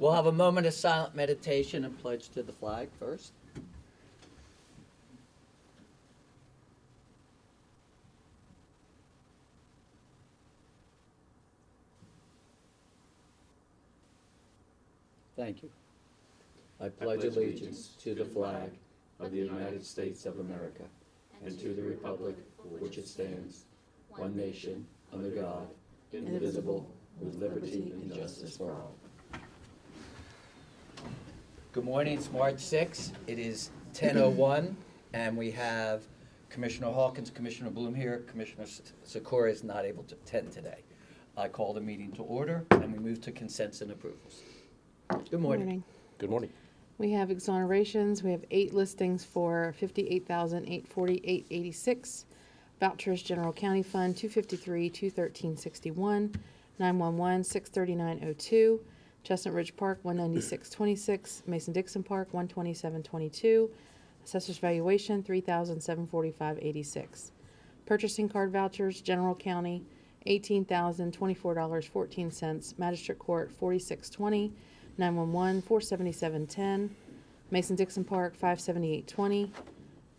We'll have a moment of silent meditation and pledge to the flag first. Thank you. I pledge allegiance to the flag of the United States of America and to the republic for which it stands, one nation, under God, indivisible, with liberty and justice for all. Good morning, it's March 6th. It is 10:01, and we have Commissioner Hawkins, Commissioner Bloom here. Commissioner Sikora is not able to attend today. I call the meeting to order, and we move to consents and approvals. Good morning. Good morning. We have exonerations. We have 8 listings for $58,848.86. Vouchers, General County Fund, 253, 213.61, 911, 639.02. Chestnut Ridge Park, 196.26. Mason-Dixon Park, 127.22. Assessor's valuation, $3,745.86. Purchasing card vouchers, General County, $18,024.14. Magistrate Court, $46.20. 911, $477.10. Mason-Dixon Park, $578.20.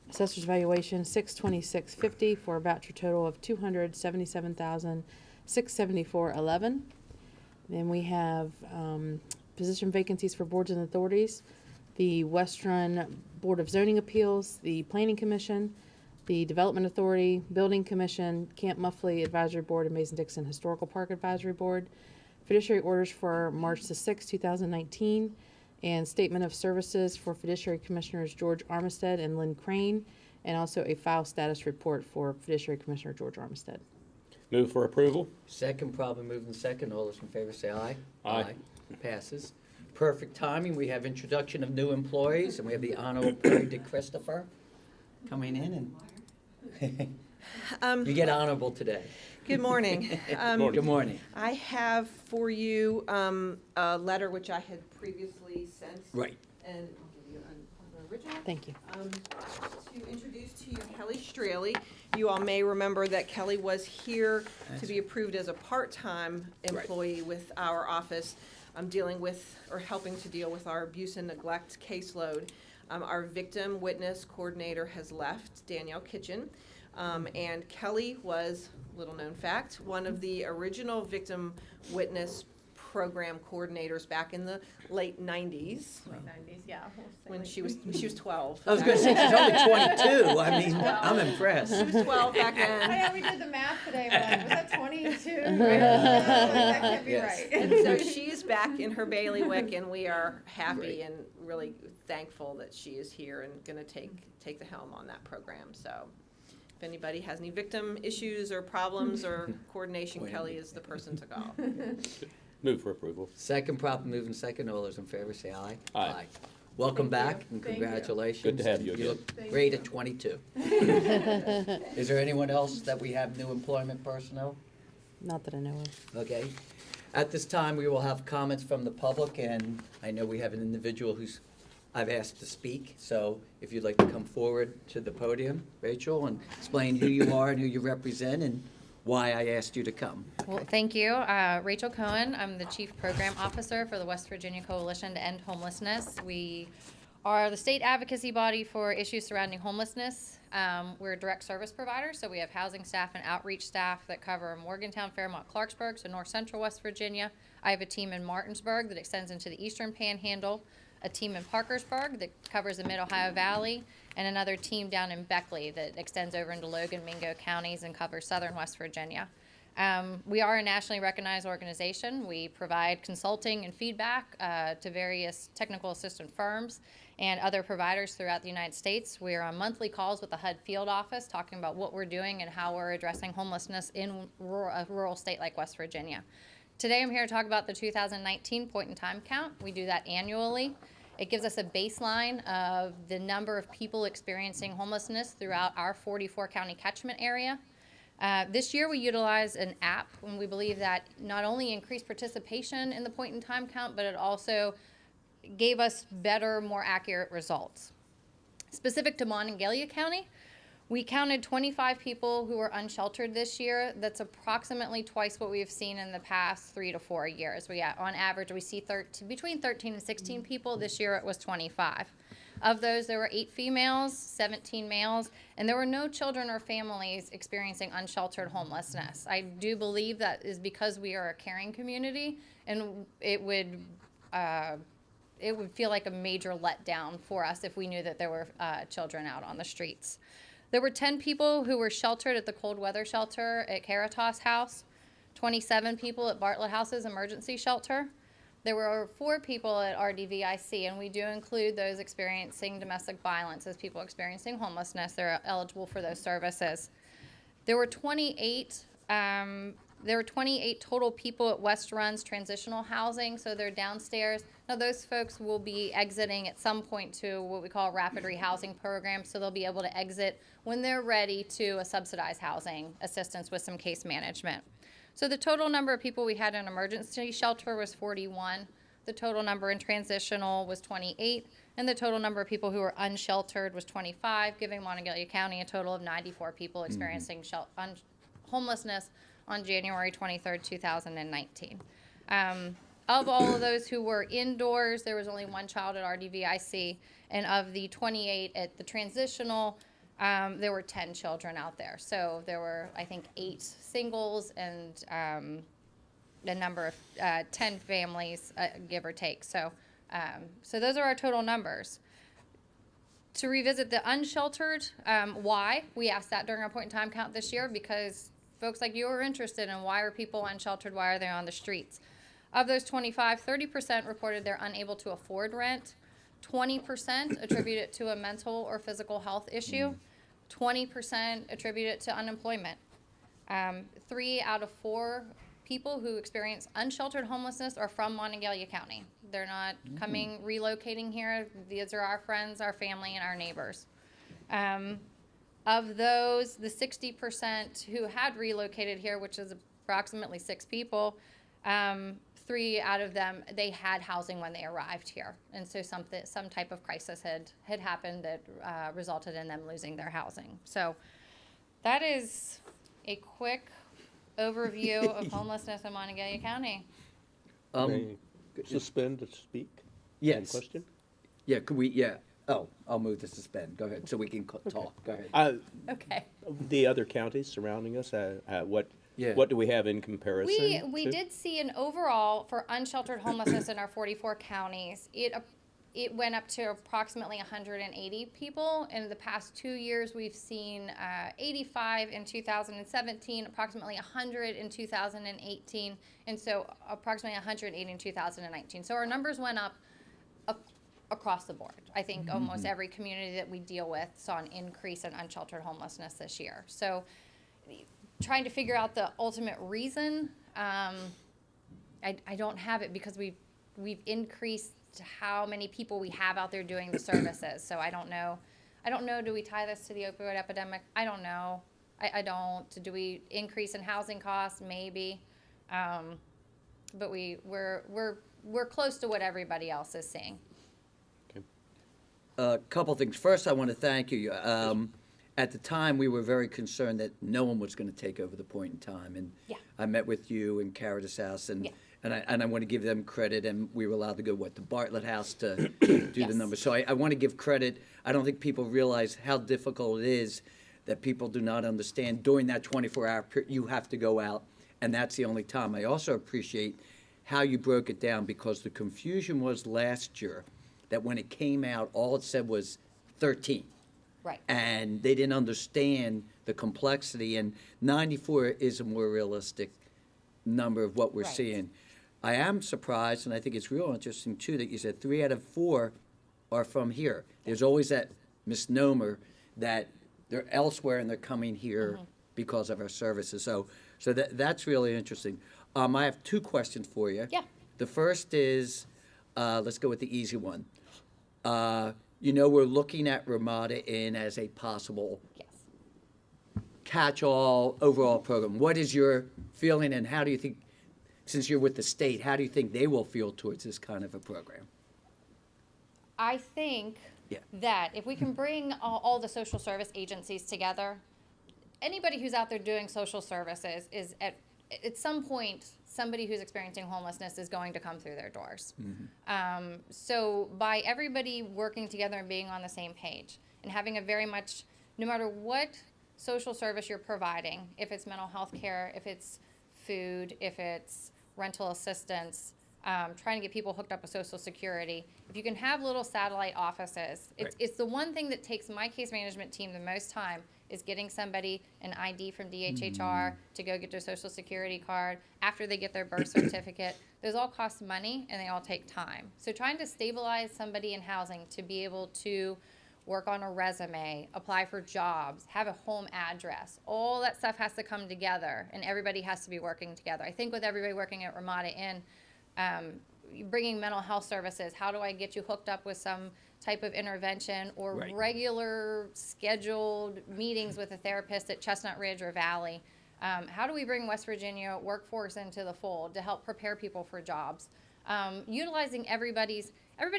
Assessor's valuation, $626.50 for a voucher total of $277,674.11. Then we have position vacancies for boards and authorities. The Western Board of Zoning Appeals, the Planning Commission, the Development Authority, Building Commission, Camp Muffley Advisory Board, and Mason-Dixon Historical Park Advisory Board. Fiduciary orders for March the 6th, 2019, and statement of services for Fiduciary Commissioners George Armistead and Lynn Crane, and also a file status report for Fiduciary Commissioner George Armistead. Move for approval. Second, probably moving second. All those in favor say aye. Aye. Passes. Perfect timing. We have introduction of new employees, and we have the Honorable Perry DeChristopher coming in, and you get honorable today. Good morning. Good morning. I have for you a letter which I had previously sent. Right. And I'll give you an original. Thank you. To introduce to you Kelly Straley. You all may remember that Kelly was here to be approved as a part-time employee with our office, dealing with or helping to deal with our abuse and neglect caseload. Our victim witness coordinator has left, Danielle Kitchen. And Kelly was, little known fact, one of the original victim witness program coordinators back in the late 90s. Late 90s, yeah. When she was 12. I was going to say, she's only 22. I mean, I'm impressed. She was 12 back Oh, then. yeah, we did the math today. We're like, was that 22? That can't be Yes. right. And so she's back in her bailiwick, and we are happy Great. and really thankful that she is here and going to take the helm on that program. So if anybody has any victim issues or problems or coordination, Kelly is the person to call. Move for approval. Second, proper moving second. All those in favor say aye. Aye. Welcome Thank you. back and Thank you. congratulations. Good to have you You again. look Thank great you. at 22. Is there anyone else that we have new employment personnel? Not that I know of. Okay. At this time, we will have comments from the public, and I know we have an individual I've asked to speak. So if you'd like to come forward to the podium, Rachel, and explain who you are and who you represent and why I asked you to come. Well, thank you. Rachel Cohen. I'm the Chief Program Officer for the West Virginia Coalition to End Homelessness. We are the state advocacy body for issues surrounding homelessness. We're a direct service provider, so we have housing staff and outreach staff that cover Morgantown, Fairmont, Clarksburg, so north central West Virginia. I have a team in Martinsburg that extends into the eastern panhandle, a team in Parkersburg that covers the mid-Ohio Valley, and another team down in Beckley that extends over into Logan, Mingo counties and covers southern West Virginia. We are a nationally recognized organization. We provide consulting and feedback to various technical assistant firms and other providers throughout the United States. We are on monthly calls with the HUD field office talking about what we're doing and how we're addressing homelessness in a rural state like West Virginia. Today I'm here to talk about the 2019 point-in-time count. We do that annually. It gives us a baseline of the number of people experiencing homelessness throughout our 44-county catchment area. This year we utilized an app, and we believe that not only increased participation in the point-in-time count, but it also gave us better, more accurate results. Specific to Monongalia County, We counted 25 people who were unsheltered this year. That's approximately twice what we've seen in the past 3 to 4 years. On average, we see between 13 and 16 people. This year it was 25. Of those, there were 8 females, 17 males, and there were no children or families experiencing unsheltered homelessness. I do believe that is because we are a caring community, and it would feel like a major letdown for us if we knew that there were children out on the streets. There were 10 people who were sheltered at the cold weather shelter at Caritas House, 27 people at Bartlett House's emergency shelter. There were 4 people at RDVIC, and we do include those experiencing domestic violence as people experiencing homelessness. They're eligible for those services. There were 28 total people at West Run's transitional housing, so they're downstairs. Now, those folks will be exiting at some point to what we call a rapid rehousing program, so they'll be able to exit when they're ready to a subsidized housing assistance with some case management. So the total number of people we had in emergency shelter was 41. The total number in transitional was 28, and the total number of people who were unsheltered was 25, giving Monongalia County a total of 94 people experiencing homelessness on January 23rd, 2019. Of all of those who were indoors, there was only 1 child at RDVIC, and of the 28 at the transitional, there were 10 children out there. So there were, I think, 8 singles and a number of 10 families, give or take. So those are our total numbers. To revisit the unsheltered, why? We asked that during our point in time count this year because folks like you are interested in why are people unsheltered, why are they on the streets. Of those 25, 30% reported they're unable to afford rent, 20% attribute it to a mental or physical health issue, 20% attribute it to unemployment. 3 out of 4 people who experience unsheltered homelessness are from Monongalia County. They're not relocating here. These are our friends, our family, and our neighbors. Of those, the 60% who had relocated here, which is approximately 6 people, 3 out of them, they had housing when they arrived here. And so some type of crisis had happened that resulted in them losing their housing. So that is a quick overview of homelessness in Monongalia County. May suspend to speak? Yes. Any question? Yeah, could we, yeah. Oh, I'll move to suspend. Go ahead, so we can talk. Go ahead. Okay. The other counties surrounding us, what do we have in comparison? We to? did see an overall for unsheltered homelessness in our 44 counties. It went up to approximately 180 people. In the past 2 years, we've seen 85 in 2017, approximately 100 in 2018, and so approximately 180 in 2019. So our numbers went up across the board. I think almost every community that we deal with saw an increase in unsheltered homelessness this year. So trying to figure out the ultimate reason, I don't have it because we've increased how many people we have out there doing the services. So I don't know. Do we tie this to the opioid epidemic? I don't know. I don't. Do we increase in housing costs? Maybe. But we're close to what everybody else is seeing. A couple things. First, I want to thank you. At the time, we were very concerned that no one was going to take over the point in time. And Yeah. I met with you in Caritas House, and Yeah. I want to give them credit. And we were allowed to go, to Bartlett House to do the Yes. numbers. So I want to give credit. I don't think people realize how difficult it is that people do not understand. During that 24-hour period, you have to go out, and that's the only time. I also appreciate how you broke it down, because the confusion was last year that when it came out, all it said was 13. Right. And they didn't understand the complexity, and 94 is a more realistic number of what we're Right. seeing. I am surprised, and I think it's real interesting too, that you said 3 out of 4 are from here. There's always that misnomer that they're elsewhere and they're coming here because of our services. So that's really interesting. I have 2 questions for you. Yeah. The first is, let's go with the easy one. We're looking at Ramada Inn as a possible Yes. catch-all overall program. What is your feeling, and how do you think, since you're with the state, how do you think they will feel towards this kind of a program? I think Yeah. that if we can bring all the social service agencies together, anybody who's out there doing social services is at some point, somebody who's experiencing homelessness is going to come through their doors. So by everybody working together and being on the same page and having a very much, no matter what social service you're providing, if it's mental health care, if it's food, if it's rental assistance, trying to get people hooked up with Social Security, if you can have little satellite offices, it's the one thing that takes my case management team the most time is getting somebody an ID from DHHR to go get their Social Security card after they get their birth certificate. Those all cost money and they all take time. So trying to stabilize somebody in housing to be able to work on a resume, apply for jobs, have a home address, all that stuff has to come together and everybody has to be working together. I think with everybody working at Ramada Inn, bringing mental health services, how do I get you hooked up with some type of intervention or Right. regular scheduled meetings with a therapist at Chestnut Ridge or Valley? How do we bring West Virginia workforce into the fold to help prepare people for jobs? Utilizing everybody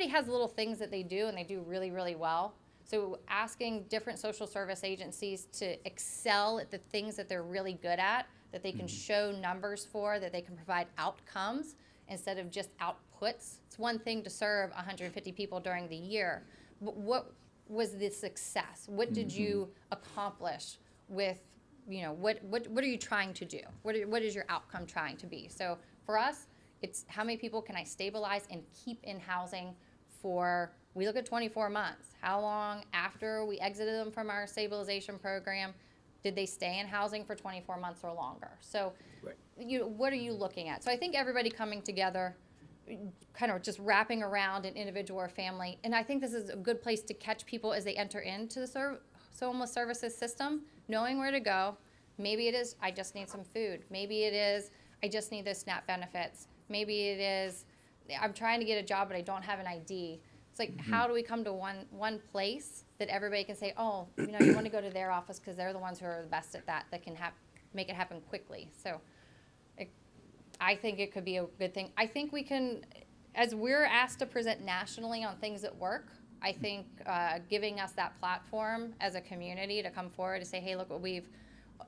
has little things that they do and they do really, really well. So asking different social service agencies to excel at the things that they're really good at, that they can show numbers for, that they can provide outcomes instead of just outputs. It's one thing to serve 150 people during the year, but what was the success? What did you accomplish with, what are you trying to do? What is your outcome trying to be? So for us, it's how many people can I stabilize and keep in housing for, we look at 24 months. How long after we exited them from our stabilization program did they stay in housing for 24 months or longer? So what are you looking at? So I think everybody coming together, kind of just wrapping around an individual or family, and I think this is a good place to catch people as they enter into the homeless services system, knowing where to go. Maybe it is, I just need some food. Maybe it is, I just need those SNAP benefits. Maybe it is, I'm trying to get a job, but I don't have an ID. It's like, how do we come to one place that everybody can say, oh, you want to go to their office because they're the ones who are the best at that can make it happen quickly. So I think it could be a good thing. I think we can, as we're asked to present nationally on things that work, I think giving us that platform as a community to come forward to say, hey, look what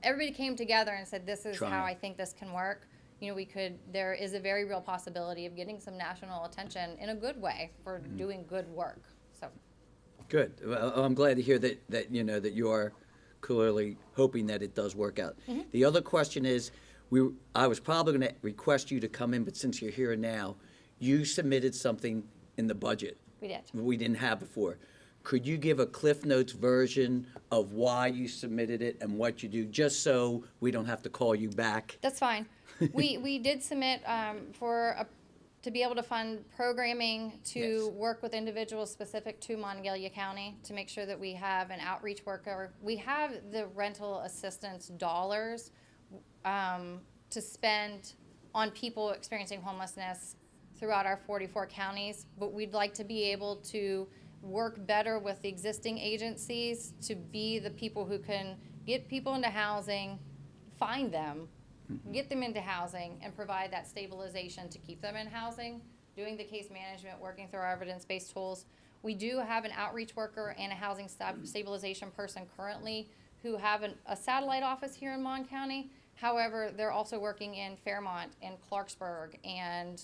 everybody came together and said, this is how I think this can work. There is a very real possibility of getting some national attention in a good way for doing good work. So. Good. Well, I'm glad to hear that you are clearly hoping that it does work out. The other question is, I was probably going to request you to come in, but since you're here now, you submitted something in the budget. We did. We didn't have before. Could you give a Cliff Notes version of why you submitted it and what you do, just so we don't have to call you back? That's fine. We did submit to be able to fund programming to work with individuals specific to Monongalia County to make sure that we have an outreach worker. We have the rental assistance dollars to spend on people experiencing homelessness throughout our 44 counties, but we'd like to be able to work better with the existing agencies to be the people who can get people into housing, find them, get them into housing, and provide that stabilization to keep them in housing, doing the case management, working through our evidence-based tools. We do have an outreach worker and a housing stabilization person currently who have a satellite office here in Mon County. However, they're also working in Fairmont and Clarksburg and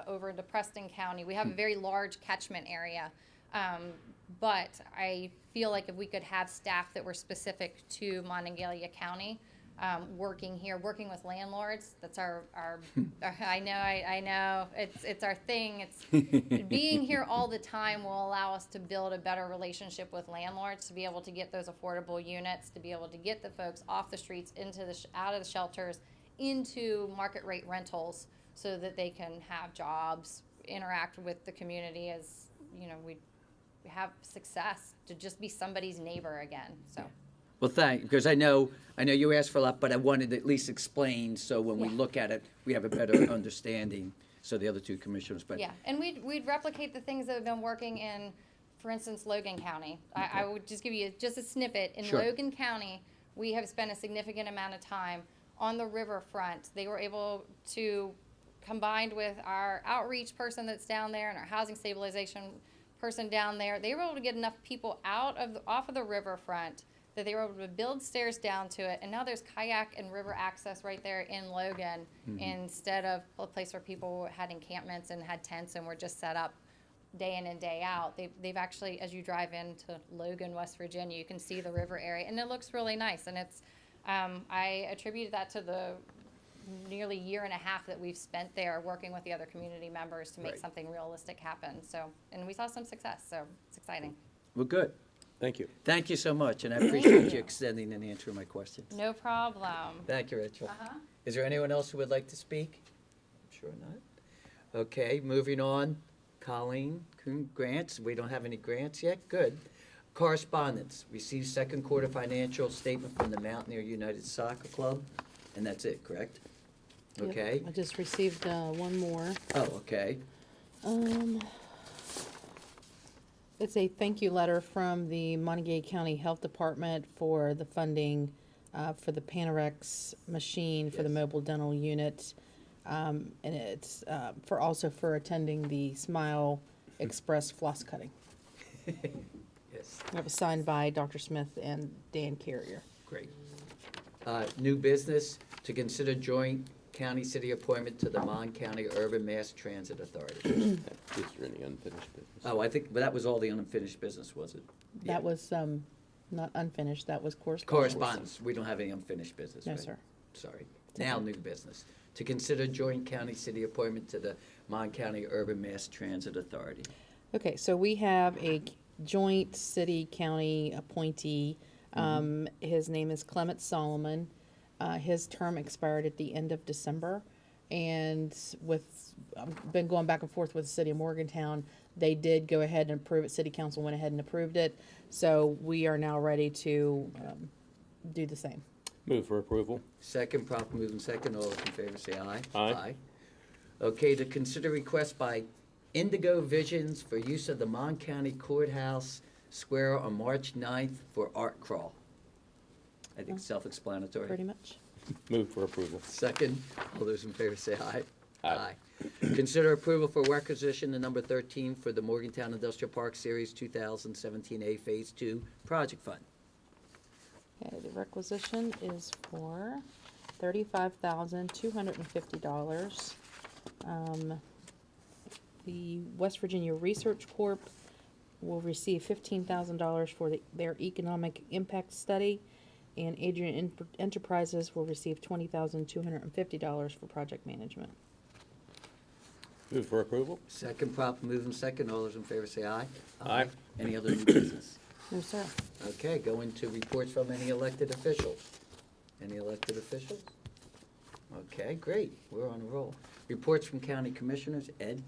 over into Preston County. We have a very large catchment area. But I feel like if we could have staff that were specific to Monongalia County, working here, working with landlords, that's our I know, it's our thing. It's being here all the time will allow us to build a better relationship with landlords, to be able to get those affordable units, to be able to get the folks off the streets out of the shelters into market rate rentals so that they can have jobs, interact with the community as, we have success, to just be somebody's neighbor again, so. Well, because I know you asked for a lot, but I wanted to at least explain, so when we Yeah. look at it, we have a better understanding, so the other two commissioners, but. Yeah, and we'd replicate the things that have been working in, for instance, Logan County. I would just give you just a snippet. In Sure. Logan County, we have spent a significant amount of time on the riverfront. They were able to, combined with our outreach person that's down there and our housing stabilization person down there, they were able to get enough people off of the riverfront that they were able to build stairs down to it, and now there's kayak and river access right there in Logan, instead of a place where people had encampments and had tents and were just set up day in and day out. They've actually, as you drive into Logan, West Virginia, you can see the river area, and it looks really nice. And it's, I attributed that to the nearly year and a half that we've spent there working with the other community members to make Right. something realistic happen. So, and we saw some success, so it's exciting. Well, good. Thank you. Thank you so much, and I appreciate you extending and answering my questions. No problem. Thank you, Rachel. Uh-huh. Is there anyone else who would like to speak? Sure not. Okay, moving on. Colleen, grants. We don't have any grants yet. Good. Correspondence. Received second quarter financial statement from the Mountaineer United Soccer Club, and that's it, correct? Yep, Okay. I just received one more. Oh, okay. It's a thank you letter from the Monongalia County Health Department for the funding for the Panorex machine for the Yes. mobile dental unit. And it's for attending the Smile Express floss cutting. Yes, That was signed by Dr. Smith and Dan Carrier. great. New business, to consider joint county-city appointment to the Mon County Urban Mass Transit Authority. Is there any unfinished business? Oh, I think, but that was all the unfinished business, was it? Yeah. That was not unfinished, that was correspondence. Correspondence, we don't have any unfinished business, No, right? sir. Sorry. Now, new business. To consider joint county-city appointment to the Mon County Urban Mass Transit Authority. Okay, so we have a joint city-county appointee. His name is Clement Solomon. His term expired at the end of December. And I've been going back and forth with the city of Morgantown. They did go ahead and approve it. City council went ahead and approved it. So we are now ready to do the same. Move for approval. Second, proper moving second, all those in favor say aye. Aye. Okay, to consider request by Indigo Visions for use of the Mon County Courthouse Square on March 9th for art crawl. I think self-explanatory. Pretty much. Move for approval. Second, all those in favor say aye. Aye. Consider approval for requisition to number 13 for the Morgantown Industrial Park Series 2017A Phase 2 Project Fund. Okay, the requisition is for $35,250. The West Virginia Research Corp will receive $15,000 for their economic impact study, and Adrian Enterprises will receive $20,250 for project management. Move for approval. Second, proper moving second, all those in favor say aye. Aye. Any other new business? No, sir. Okay, go into reports from any elected officials. Any elected officials? Okay, great, we're on a roll. Reports from county commissioners, Ed?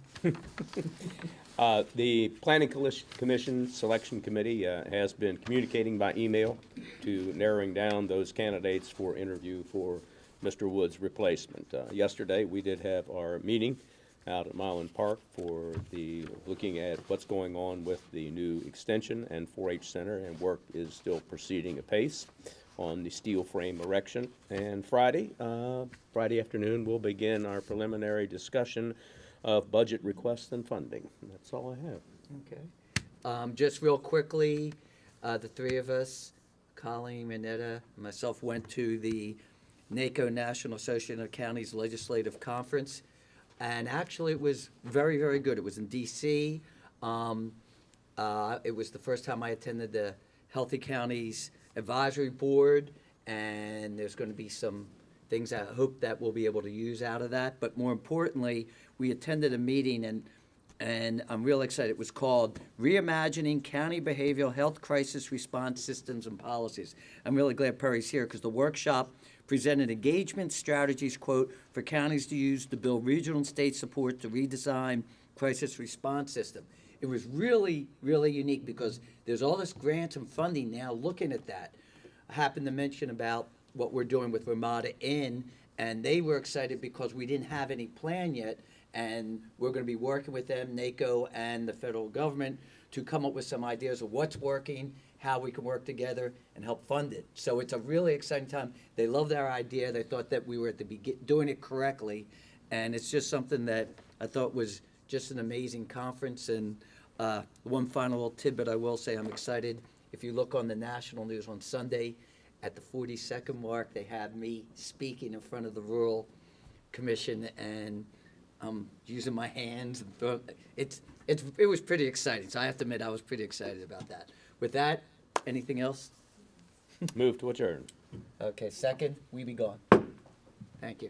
The Planning Commission Selection Committee has been communicating by email to narrowing down those candidates for interview for Mr. Wood's replacement. Yesterday, we did have our meeting out at Mylan Park for looking at what's going on with the new extension and 4-H center, and work is still proceeding apace on the steel frame erection. And Friday afternoon, we'll begin our preliminary discussion of budget requests and funding. And that's all I have. Okay. Just real quickly, the three of us, Colleen, Minetta, myself, went to the NACO National Association of Counties Legislative Conference. And actually, it was very, very good. It was in D.C. It was the first time I attended the Healthy Counties Advisory Board, and there's going to be some things I hope that we'll be able to use out of that. But more importantly, we attended a meeting, and I'm real excited. It was called Reimagining County Behavioral Health Crisis Response Systems and Policies. I'm really glad Perry's here, because the workshop presented engagement strategies, quote, for counties to use to build regional and state support to redesign crisis response system. It was really, really unique, because there's all this grants and funding now looking at that. I happened to mention about what we're doing with Ramada Inn, and they were excited because we didn't have any plan yet, and we're going to be working with them, NACO and the federal government, to come up with some ideas of what's working, how we can work together and help fund it. So it's a really exciting time. They loved our idea. They thought that we were at the doing it correctly, and it's just something that I thought was just an amazing conference, and One final little tidbit I will say, I'm excited. If you look on the national news on Sunday, at the 42nd mark, they have me speaking in front of the Rural Commission, and I'm using my hands. And it was pretty exciting, so I have to admit, I was pretty excited about that. With that, anything else? Move to adjourn. Okay, second, we be gone. Thank you.